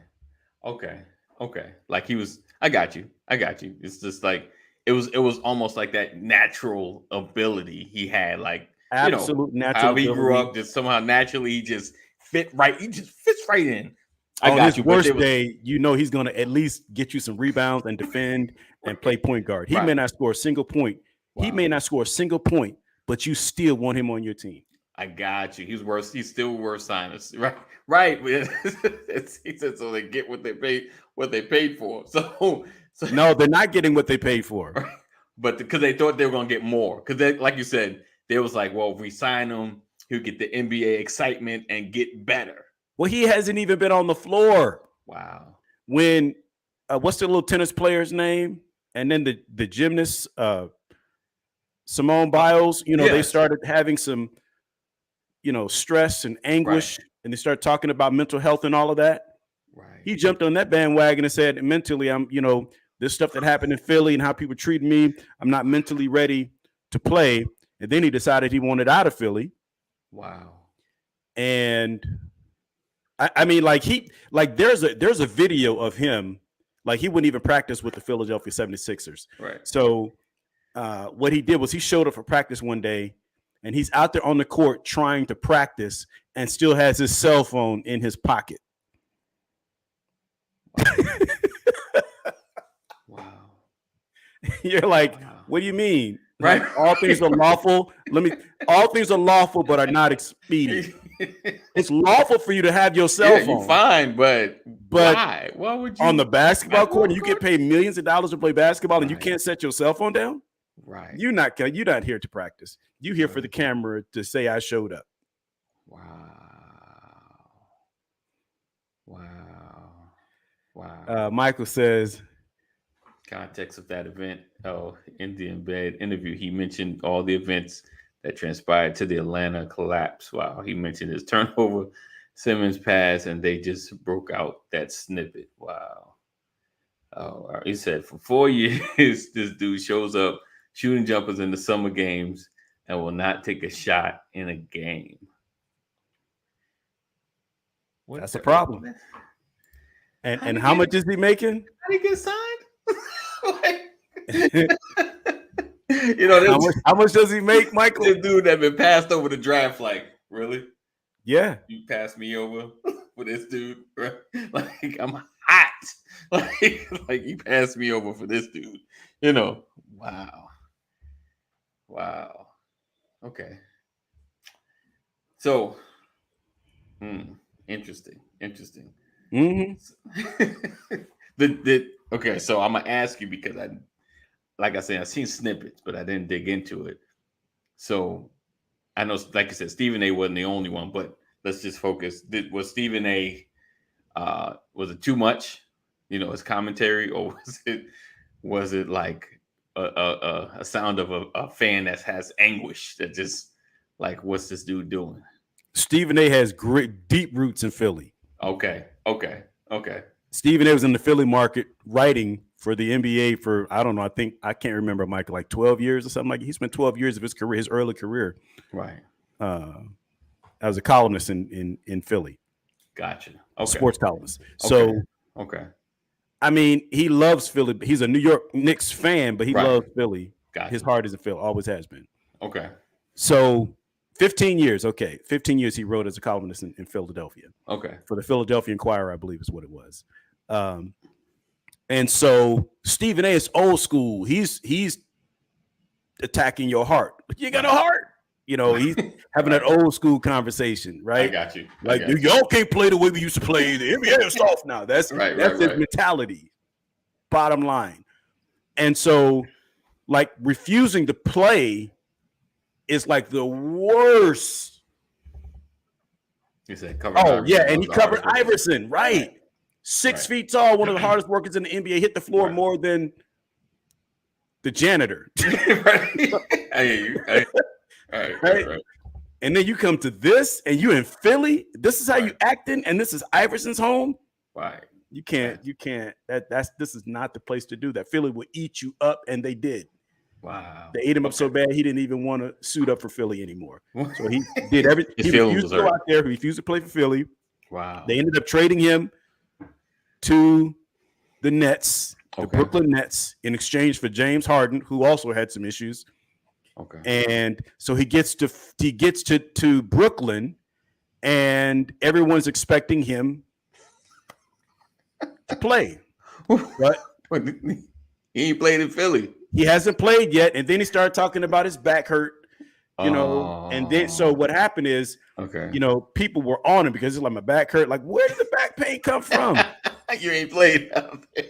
Like he was. I got you. It's just like it was almost like that natural ability he had. Like Absolute natural how he grew ability. up, just somehow naturally he just fit right. He just fits right in. I On got his you. But worst day, he's going to at least get you some rebounds and defend and play point guard. He may not score a single point. He may not score a single point, but you still want him on your team. I got you. He's worse. He's still worse signers. Right. He said so they get what they paid for. So no, they're not getting what they paid for. But because they thought they were going to get more. Because they, like you said, they was like, well, if we sign him, he'll get the NBA excitement and get better. Well, he hasn't even been on the floor. Wow. When what's the little tennis player's name? And then the gymnast, Simone Biles, they started having some, stress and anguish, and they started talking about mental health and all of that. Right. He jumped on that bandwagon and said, mentally, I'm, this stuff that happened in Philly and how people treat me, I'm not mentally ready to play. And then he decided he wanted out of Philly. Wow. And I mean, there's a video of him, like he wouldn't even practice with the Philadelphia 76ers. Right. So what he did was he showed up for practice one day, and he's out there on the court trying to practice and still has his cell phone in his pocket. Wow. You're like, what do you mean? Right. Like, all things are lawful. All things are lawful, but are not expedient. It's lawful for you to have your cell phone. You're fine, but why? Why would you on the basketball court? You get paid millions of dollars to play basketball, and you can't set your cell phone down. Right. You're not here to practice. You here for the camera to say I showed up. Wow. Michael says, context of that event. In the embed interview, he mentioned all the events that transpired to the Atlanta collapse. Wow. He mentioned his turnover, Simmons pass, and they just broke out that snippet. Wow. He said for 4 years, this dude shows up shooting jumpers in the summer games and will not take a shot in a game. That's a problem. And how much is he making? How did he get signed? How much does he make, Michael? This dude that been passed over the draft, like, really? Yeah. You passed me over for this dude, right? Like, I'm hot. Like you passed me over for this dude. Wow. Okay. So, interesting. Mm-hmm. Okay, so I'm gonna ask you because like I said, I've seen snippets, but I didn't dig into it. So I know, like you said, Stephen A wasn't the only one, but let's just focus. Was Stephen A? Was it too much? His commentary, or was it like a sound of a fan that has anguish that just like, what's this dude doing? Stephen A has great deep roots in Philly. Okay. Stephen A was in the Philly market writing for the NBA for, I don't know, I can't remember, Michael, like 12 years or something like that. He spent 12 years of his career, his early career. Right. As a columnist in Philly. Gotcha. Okay. Sports columnist. Okay. So, okay. I mean, he loves Philly. He's a New York Knicks fan, but he loves Philly. Gotcha. His heart is in Philly, always has been. Okay. So 15 years. Okay. 15 years he wrote as a columnist in Philadelphia. Okay. For the Philadelphia Inquirer, I believe is what it was. And so Stephen A is old school. He's attacking your heart. But you got a heart. He's having that old school conversation, right? I got you. Y'all can't play the way we used to play. The NBA is soft now. That's his mentality. Bottom line. And so, like, refusing to play is like the worst. He said, cover. Oh, yeah, and he covered Iverson, right? 6 feet tall, one of the hardest workers in the NBA, hit the floor more than the janitor. Right. I hear you. Right. And then you come to this, and you in Philly. This is how you acting, and this is Iverson's home. Right. You can't. This is not the place to do that. Philly will eat you up, and they did. Wow. They ate him up so bad he didn't even want to suit up for Philly anymore. So he did everything. He refused to go out there. He refused to play for Philly. Wow. They ended up trading him to the Nets, the Brooklyn Nets, in exchange for James Harden, who also had some issues. Okay. And so he gets to Brooklyn, and everyone's expecting him to play, but he ain't played in Philly. he hasn't played yet. And then he started talking about his back hurt, and then so what happened is, okay, people were on him because it's like, my back hurt. Like, where did the back pain come from? You ain't played out there.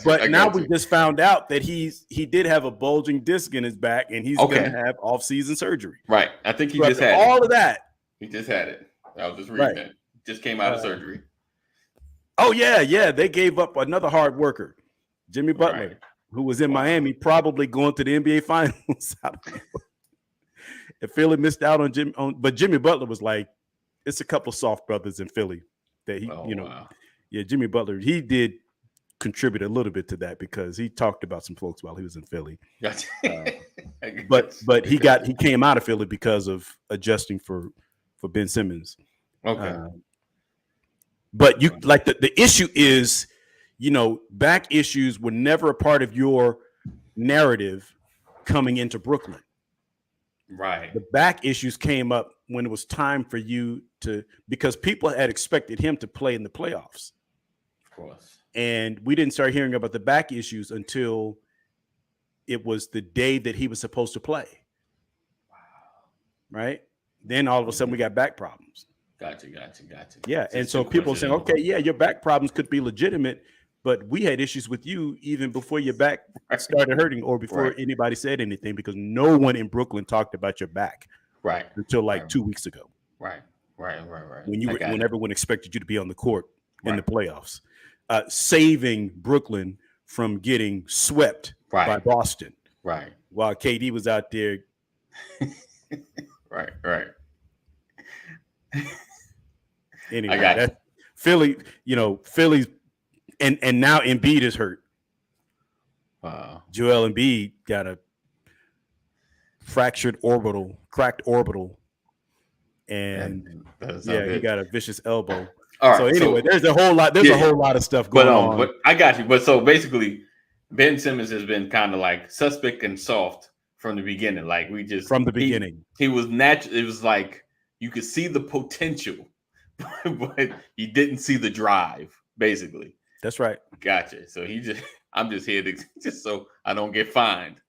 But now we just found out that he did have a bulging disc in his back, and he's going to have off-season surgery. Right. I think he just had all of that. He just had it. I was just reading it. Just came out of surgery. Oh yeah. They gave up another hard worker, Jimmy Butler, who was in Miami, probably going to the NBA Finals. If Philly missed out on Jimmy, but Jimmy Butler was like, it's a couple soft brothers in Philly that he, yeah, Jimmy Butler, he did contribute a little bit to that because he talked about some folks while he was in Philly. Gotcha. But he came out of Philly because of adjusting for Ben Simmons. Okay. But you like the issue is, back issues were never a part of your narrative coming into Brooklyn. Right. The back issues came up when it was time for you because people had expected him to play in the playoffs. Of course. And we didn't start hearing about the back issues until it was the day that he was supposed to play. Wow. Right? Then all of a sudden we got back problems. Gotcha. Yeah. And so people are saying, okay, yeah, your back problems could be legitimate, but we had issues with you even before your back started hurting or before anybody said anything, because no one in Brooklyn talked about your back until like 2 weeks ago. Right. When everyone expected you to be on the court in the playoffs, saving Brooklyn from getting swept by Boston. Right. While KD was out there. Right. Anyway, I got Philly, Philly's and now Embiid is hurt. Wow. Joel Embiid got a cracked orbital, and he got a vicious elbow. All right. So anyway, there's a whole lot of stuff going on. But I got you. But so basically, Ben Simmons has been kind of like suspect and soft from the beginning. Like from the beginning, he was natural. It was like you could see the potential, but you didn't see the drive. Basically, that's right. Gotcha. So I'm just here to just so I don't get fined.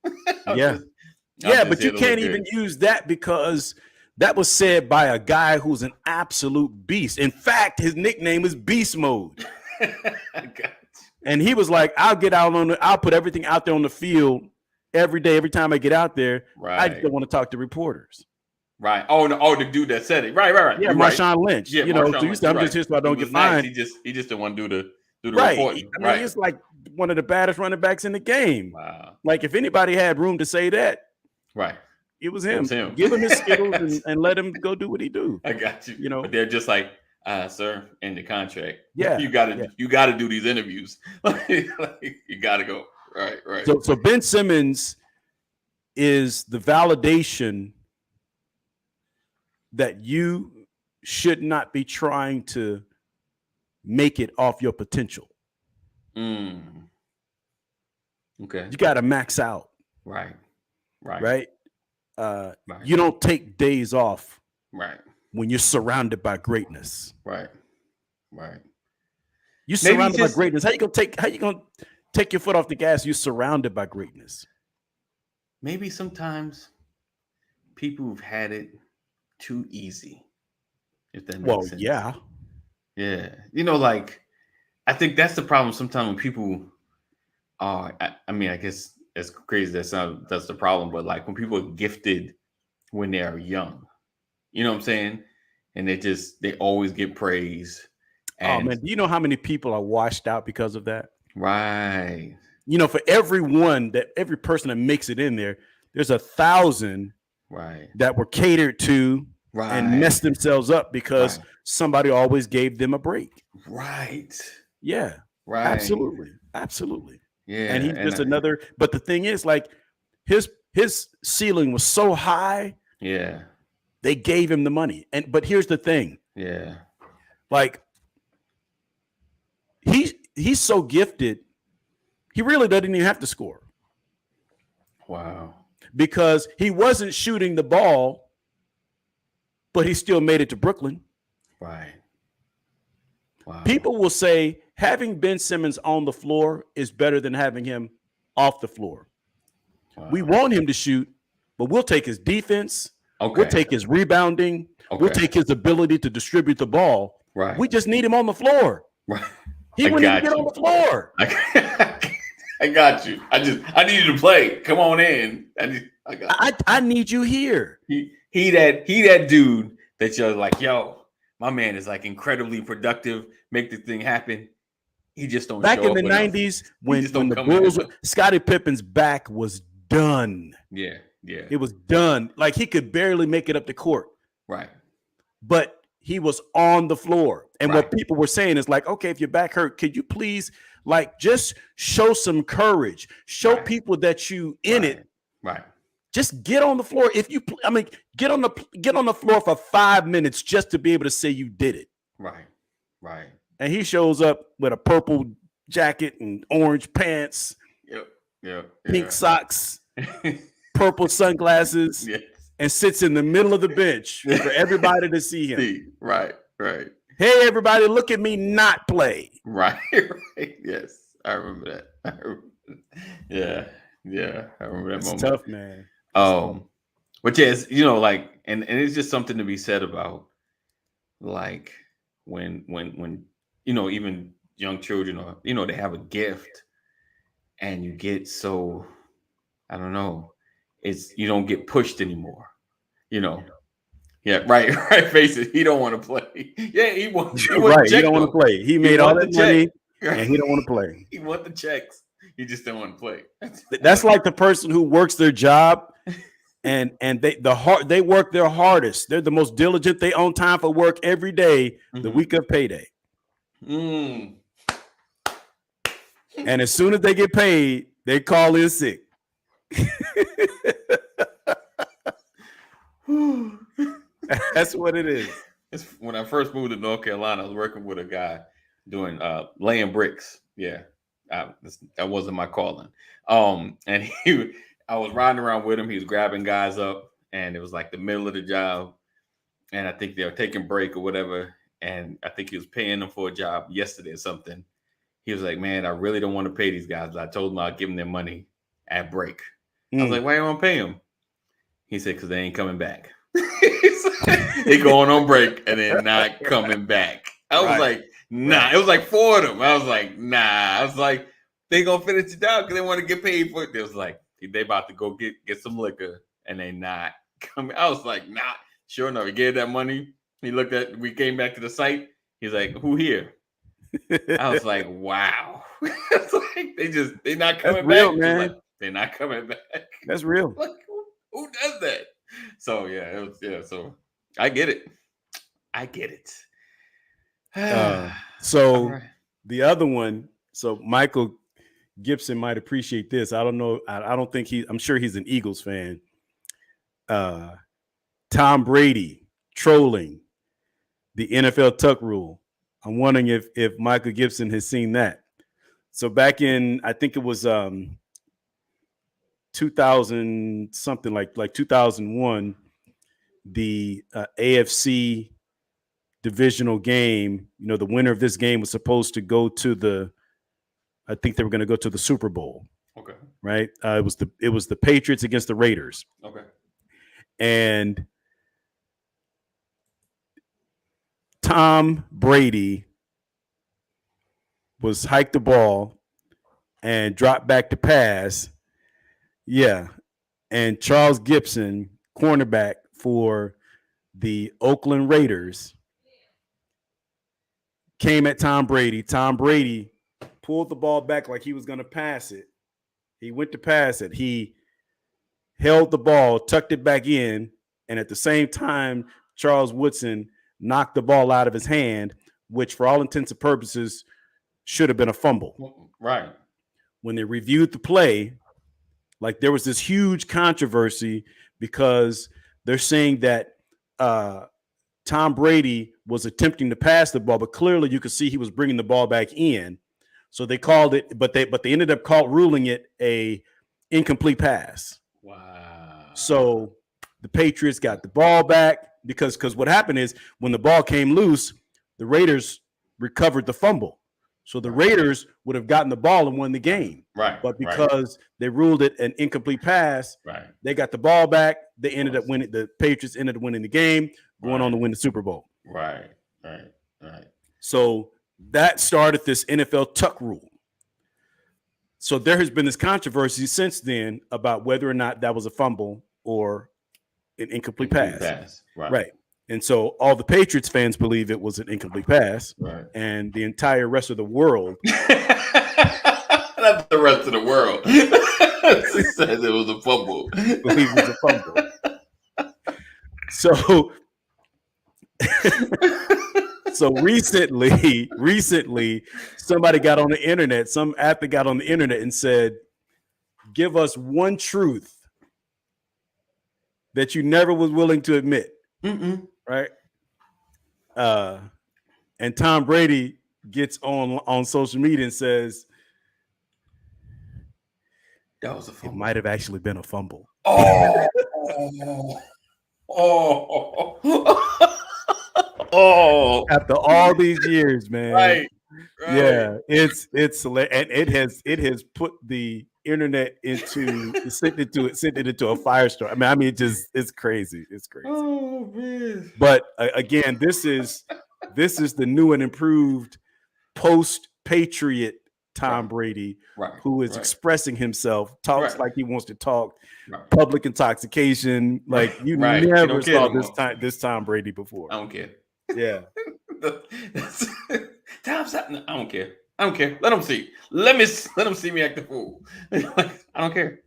But you can't even use that because that was said by a guy who's an absolute beast. In fact, his nickname is Beast Mode. Gotcha. And he was like, I'll put everything out there on the field every day, every time I get out there. Right. I just don't want to talk to reporters. Right. Oh, no. Oh, the dude that said it. Right. Yeah, Marshawn Lynch. Yeah, I'm just here so I don't get fined. He just didn't want to do the reporting. I mean, he's like one of the baddest running backs in the game. Wow. Like if anybody had room to say that, it was him. Give him his Skittles and let him go do what he do. I got you. But they're just like, sir, in the contract. Yeah. You gotta do these interviews. You gotta go. Right. So Ben Simmons is the validation that you should not be trying to make it off your potential. Okay. You got to max out. Right. You don't take days off. Right. When you're surrounded by greatness. Right. You're surrounded by greatness. How you gonna take your foot off the gas? You're surrounded by greatness. Maybe sometimes people have had it too easy. If that makes sense. Yeah. Like I think that's the problem sometimes when people are. I mean, I guess as crazy as that sounds, that's the problem. But like when people are gifted when they are young, you know what I'm saying, and they always get praise. And, do you know how many people are washed out because of that? Right. For every person that makes it in there, there's 1,000 that were catered to and messed themselves up because somebody always gave them a break. Right. Yeah. Right. Absolutely. Yeah. And he's just another. But the thing is, like, his ceiling was so high. Yeah. They gave him the money. But here's the thing. Yeah. Like, he's so gifted, he really doesn't even have to score. Wow. because he wasn't shooting the ball, but he still made it to Brooklyn. Right. Wow. People will say having Ben Simmons on the floor is better than having him off the floor. Wow. We want him to shoot, but we'll take his defense. Okay. We'll take his rebounding. Okay. We'll take his ability to distribute the ball. Right. We just need him on the floor. Right. He wouldn't even get on the floor. I got you. I need you to play. Come on in. I need you here. He that dude that you're like, yo, my man is like incredibly productive, make the thing happen. He just don't back show in the up 90s when the Bulls, Scottie Pippen's back was done. Yeah. It was done. Like he could barely make it up the court. Right. But he was on the floor. And Right. what people were saying is like, okay, if your back hurt, could you please like just show some courage, show Right. people that you in Right. it. Right. Just get on the floor. Get on the floor for 5 minutes just to be able to say you did it. Right. Right. And he shows up with a purple jacket and orange pants, pink socks, purple sunglasses, yes. and sits in the middle of the bench for everybody to see him. Right. Right. Hey, everybody, look at me not play. Right. Right. Yes. I remember that. Yeah. I remember that It's moment. tough, man. Which is, like, and it's just something to be said about, like, when even young children or they have a gift, and you get so, I don't know, it's you don't get pushed anymore, Yeah, right. Face it. He don't want to play. Yeah, he wants. Right. He don't want to play. He made all that money, and he don't want to play. He want the checks. He just don't want to play. That's like the person who works their job, and they work their hardest. They're the most diligent. They on time for work every day, the week of payday. Mm. And as soon as they get paid, they call in sick. That's what it is. When I first moved to North Carolina, I was working with a guy doing laying bricks. Yeah, that wasn't my calling. And I was riding around with him. He was grabbing guys up, and it was like the middle of the job, and I think they were taking break or whatever. And I think he was paying them for a job yesterday or something. He was like, "Man, I really don't want to pay these guys." I told him I'd give them their money at break. I was like, "Why you want to pay them?" He said, "Because they ain't coming back." They going on break and then not coming back. I was like, nah. It was like 4 of them. I was like, nah. I was like, they gonna finish it down because they want to get paid for it. They was like, they about to go get some liquor and they not coming. I was like, nah. Sure enough, he gave that money. We came back to the site. He's like, "Who here?" I was like, wow. It's like they not coming back. Real, man. Like, they're not coming back. That's real. Like, who does that? So so I get it. So right. The other one, so Michael Gibson might appreciate this. I don't know. I don't think I'm sure he's an Eagles fan. Tom Brady trolling the NFL tuck rule. I'm wondering if Michael Gibson has seen that. So back in, I think it was 2000 something like 2001, the AFC divisional game, the winner of this game was supposed to go to I think they were going to go to the Super Bowl. Okay. Right. It was the Patriots against the Raiders. Okay. And Tom Brady was hiked the ball and dropped back to pass. Yeah. And Charles Gibson, cornerback for the Oakland Raiders, came at Tom Brady. Tom Brady pulled the ball back like he was going to pass it. He went to pass it. He held the ball, tucked it back in, and at the same time, Charles Woodson knocked the ball out of his hand, which for all intents and purposes should have been a fumble. Right. When they reviewed the play, like there was this huge controversy because they're saying that Tom Brady was attempting to pass the ball, but clearly you could see he was bringing the ball back in. So they called it, but they ended up ruling it a incomplete pass. Wow. So the Patriots got the ball back because what happened is when the ball came loose, the Raiders recovered the fumble. So the Raiders would have gotten the ball and won the game. Right. But because they ruled it an incomplete pass, they got the ball back. They ended up winning. The Patriots ended up winning the game, going on to win the Super Bowl. Right. So that started this NFL tuck rule. So there has been this controversy since then about whether or not that was a fumble or an incomplete pass. Right. And so all the Patriots fans believe it was an incomplete pass, and the entire rest of the world. Not the rest of the world. Says it was a fumble. Believe it was a fumble. So recently, somebody got on the internet, some athlete got on the internet and said, "Give us one truth that you never was willing to admit." Right. And Tom Brady gets on social media and says, "That was a fumble. It might have actually been a fumble." Oh! After all these years, man. Right. Yeah, it's and it has put the internet sent it into a firestorm. I mean, it's crazy. It's crazy. Oh man! But again, this is the new and improved post-Patriot Tom Brady, who is expressing himself, talks like he wants to talk, public intoxication, like you never saw this Tom Brady before. I don't care. Yeah. Tom's happening. I don't care. Let him see. Let him see me act the fool. I don't care.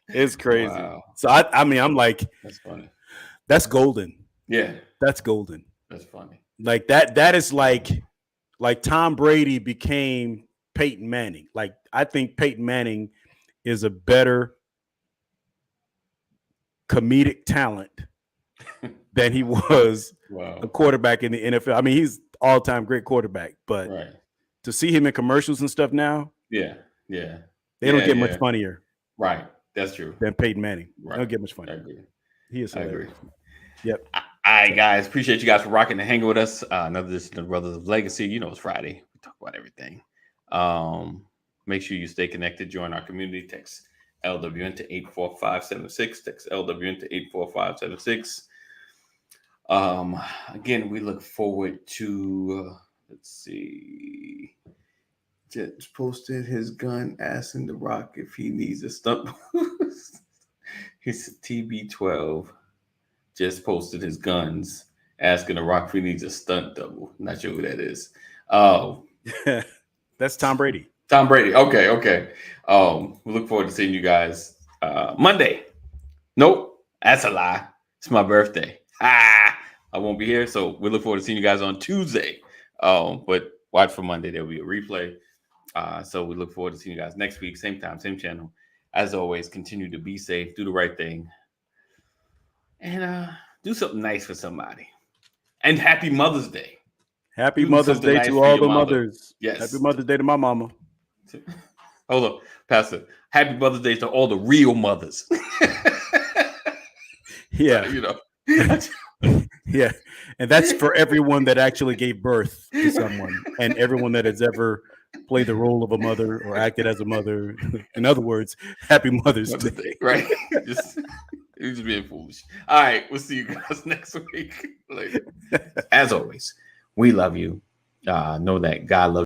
It's crazy. Wow. So I mean, I'm like, that's funny. That's golden. Yeah. That's golden. That's funny. Like that is like Tom Brady became Peyton Manning. Like I think Peyton Manning is a better comedic talent than he was a quarterback in the NFL. I mean, he's all-time great quarterback, but to see him in commercials and stuff now, they don't get much funnier. Right. That's true. Than Peyton Manning. They don't get much funnier. I agree. He is hilarious. Yep. All right, guys. Appreciate you guys for rocking and hanging with us. Another edition of Brothers of Legacy. You know it's Friday. We talk about everything. Make sure you stay connected. Join our community. Text LWN to 84576. Text LWN to 84576. Again, we look forward to let's see. Just posted his gun asking The Rock if he needs a stunt. His TB12 just posted his guns asking The Rock if he needs a stunt double. Not sure who that is. Oh, that's Tom Brady. Tom Brady. Okay. We look forward to seeing you guys Monday. Nope, that's a lie. It's my birthday. I won't be here, so we look forward to seeing you guys on Tuesday. But watch for Monday. There will be a replay. So we look forward to seeing you guys next week. Same time, same channel. As always, continue to be safe, do the right thing, and do something nice for somebody. And happy Mother's Day. Happy Mother's Day to all the mothers. Yes. Happy Mother's Day to my mama. Hold on, Pastor. Happy Mother's Day to all the real mothers. Yeah. Yeah. And that's for everyone that actually gave birth to someone and everyone that has ever played the role of a mother or acted as a mother. In other words, happy Mother's Day. Right? You're just being foolish. All right. We'll see you guys next week. Later. As always, we love you. Know that God loves you.